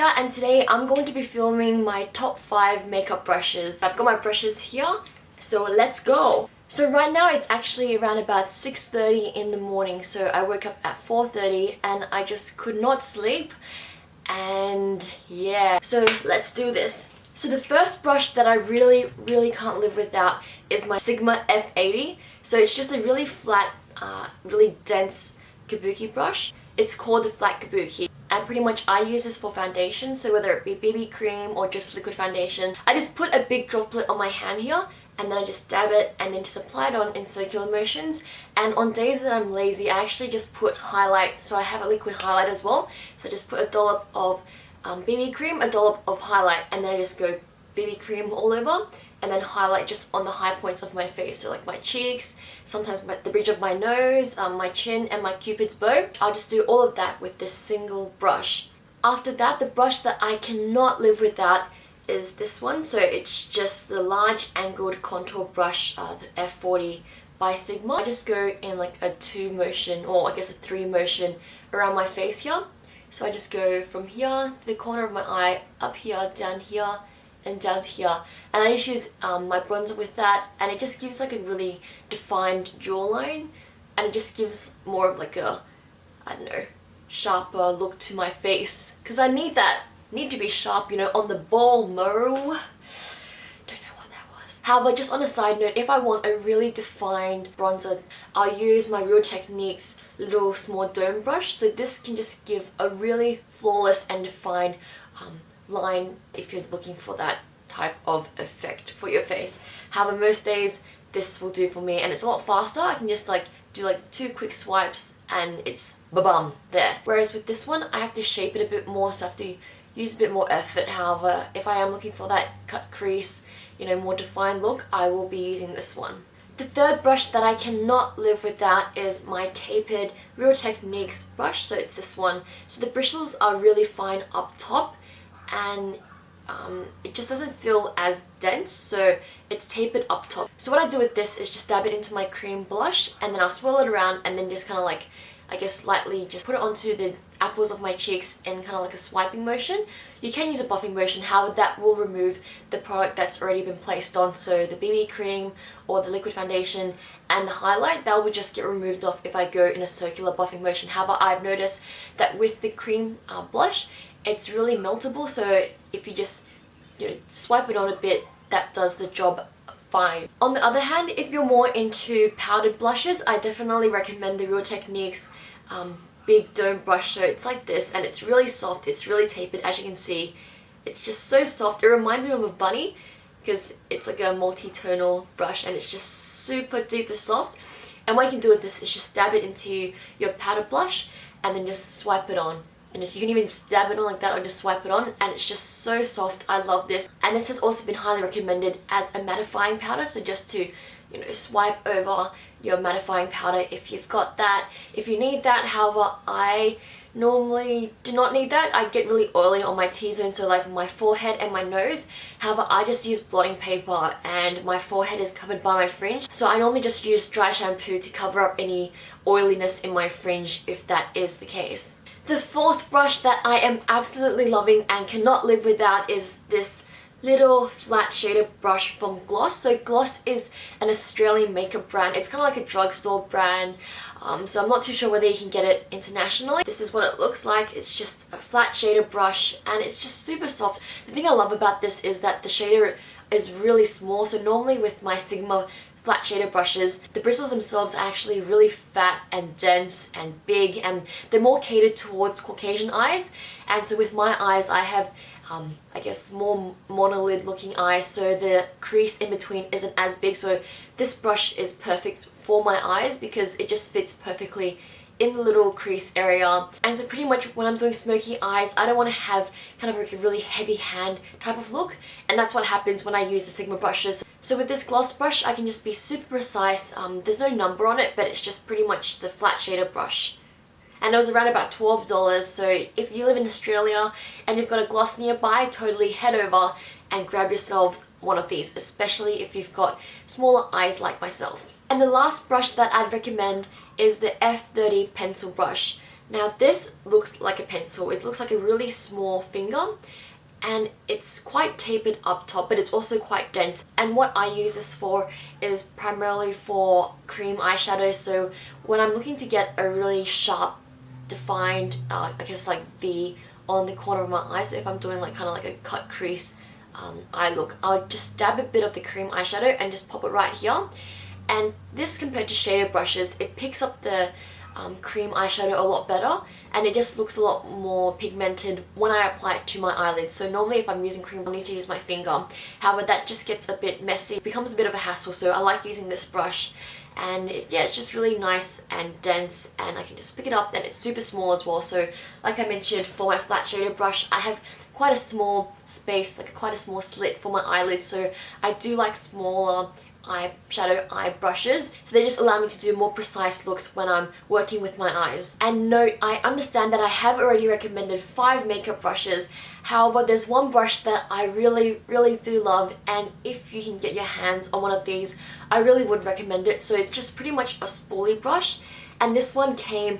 Jessica, and today I'm going to be filming my top 5 makeup brushes. I've got my brushes here, so let's go! So right now it's actually around about 6:30 in the morning, so I woke up at 4:30 and I just could not sleep, and yeah, so let's do this. So the first brush that I really can't live without is my Sigma F80. So it's just a really flat, really dense Kabuki brush. It's called the flat Kabuki. And pretty much I use this for foundation, so whether it be BB cream or just liquid foundation. I just put a big droplet on my hand here, and then I just dab it and then just apply it on in circular motions. And on days that I'm lazy, I actually just put highlight, so I have a liquid highlight as well. So I just put a dollop of BB cream, a dollop of highlight, and then I just go BB cream all over, and then highlight just on the high points of my face, so like my cheeks, sometimes the bridge of my nose, my chin, and my cupid's bow. I'll just do all of that with this single brush. After that, the brush that I cannot live without is this one. So it's just the large angled contour brush, the F40 by Sigma. I just go in like a 2 motion, or I guess a 3 motion around my face here. So I just go from here to the corner of my eye, up here, down here, and down to here, and I just use my bronzer with that, and it just gives like a really defined jawline, and it just gives more of like a, I don't know, sharper look to my face, because I need that, need to be sharp, you know, on the ball, Don't know what that was. However, just on a side note, if I want a really defined bronzer, I'll use my RealTechniques little small dome brush. So this can just give a really flawless and defined line if you're looking for that type of effect for your face. However, most days this will do for me, and it's a lot faster. I can just like do like 2 quick swipes and it's ba-bum there. Whereas with this one, I have to shape it a bit more, so I have to use a bit more effort. However, if I am looking for that cut crease, you know, more defined look, I will be using this one. The third brush that I cannot live without is my tapered RealTechniques brush. So it's this one. So the bristles are really fine up top, and it just doesn't feel as dense, so it's tapered up top. So what I do with this is just dab it into my cream blush, and then I'll swirl it around, and then just kind of like, I guess slightly just put it onto the apples of my cheeks in kind of like a swiping motion. You can use a buffing motion, however that will remove the product that's already been placed on, so the BB cream or the liquid foundation and the highlight, that will just get removed off if I go in a circular buffing motion. However, I've noticed that with the cream blush, it's really meltable, so if you just, you know, swipe it on a bit, that does the job fine. On the other hand, if you're more into powdered blushes, I definitely recommend the RealTechniques big dome brush. So it's like this, and it's really soft, it's really tapered, as you can see. It's just so soft. It reminds me of a bunny because it's like a multi-tonal brush, and it's just super duper soft. And what you can do with this is just dab it into your powder blush and then just swipe it on. And you can even just dab it on like that or just swipe it on, and it's just so soft. I love this. And this has also been highly recommended as a mattifying powder, so just to, you know, swipe over your mattifying powder if you've got that, if you need that. However, I normally do not need that. I get really oily on my T-zone, so like my forehead and my nose. However, I just use blotting paper, and my forehead is covered by my fringe, so I normally just use dry shampoo to cover up any oiliness in my fringe if that is the case. The fourth brush that I am absolutely loving and cannot live without is this little flat shader brush from Gloss. So Gloss is an Australian makeup brand. It's kind of like a drugstore brand, so I'm not too sure whether you can get it internationally. This is what it looks like. It's just a flat shader brush, and it's just super soft. The thing I love about this is that the shader is really small. So normally with my Sigma flat shader brushes, the bristles themselves are actually really fat and dense and big, and they're more catered towards Caucasian eyes. And so with my eyes, I have I guess more monolid looking eyes, so the crease in between isn't as big. So this brush is perfect for my eyes because it just fits perfectly in the little crease area. And so pretty much when I'm doing smoky eyes, I don't want to have kind of like a really heavy hand type of look, and that's what happens when I use the Sigma brushes. So with this gloss brush, I can just be super precise. There's no number on it, but it's just pretty much the flat shader brush. And it was around about $12, so if you live in Australia and you've got a gloss nearby, totally head over and grab yourselves one of these, especially if you've got smaller eyes like myself. And the last brush that I'd recommend is the F30 pencil brush. Now this looks like a pencil. It looks like a really small finger, and it's quite tapered up top, but it's also quite dense. And what I use this for is primarily for cream eyeshadow. So when I'm looking to get a really sharp, defined, I guess like V on the corner of my eye, so if I'm doing like kind of like a cut crease eye look, I'll just dab a bit of the cream eyeshadow and just pop it right here. And this, compared to shaded brushes, it picks up the cream eyeshadow a lot better, and it just looks a lot more pigmented when I apply it to my eyelids. So normally if I'm using cream, I need to use my finger. However, that just gets a bit messy, it becomes a bit of a hassle, so I like using this brush. And yeah, it's just really nice and dense, and I can just pick it up, and it's super small as well. So like I mentioned, for my flat shaded brush, I have quite a small space, like quite a small slit for my eyelids, so I do like smaller eyeshadow eye brushes, so they just allow me to do more precise looks when I'm working with my eyes. And note, I understand that I have already recommended 5 makeup brushes. However, there's one brush that I really do love, and if you can get your hands on one of these, I really would recommend it. So it's just pretty much a spoolie brush, and this one came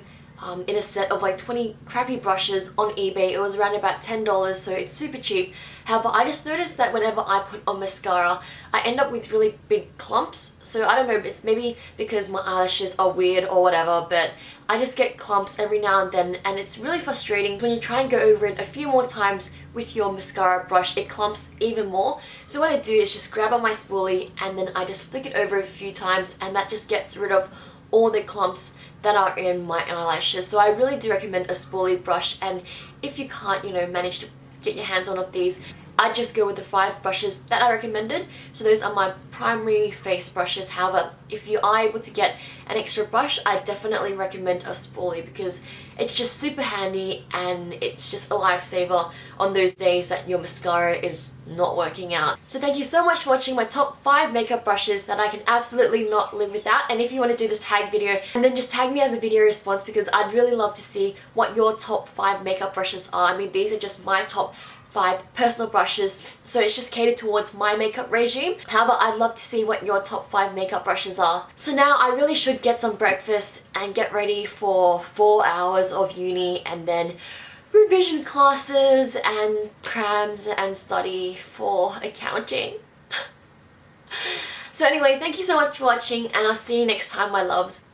in a set of like 20 crappy brushes on eBay. It was around about $10, so it's super cheap. However, I just noticed that whenever I put on mascara, I end up with really big clumps. So I don't know, it's maybe because my eyelashes are weird or whatever, but I just get clumps every now and then, and it's really frustrating. When you try and go over it a few more times with your mascara brush, it clumps even more. So what I do is just grab on my spoolie, and then I just flick it over a few times, and that just gets rid of all the clumps that are in my eyelashes. So I really do recommend a spoolie brush, and if you can't, you know, manage to get your hands on one of these, I'd just go with the 5 brushes that I recommended. So those are my primary face brushes. However, if you are able to get an extra brush, I definitely recommend a spoolie, because it's just super handy, and it's just a lifesaver on those days that your mascara is not working out. So thank you so much for watching my top 5 makeup brushes that I can absolutely not live without. And if you want to do this tag video, and then just tag me as a video response, because I'd really love to see what your top 5 makeup brushes are. I mean, these are just my top 5 personal brushes, so it's just catered towards my makeup regime. However, I'd love to see what your top 5 makeup brushes are. So now I really should get some breakfast and get ready for 4 hours of uni, and then revision classes and crams and study for accounting. So anyway, thank you so much for watching, and I'll see you next time, my loves.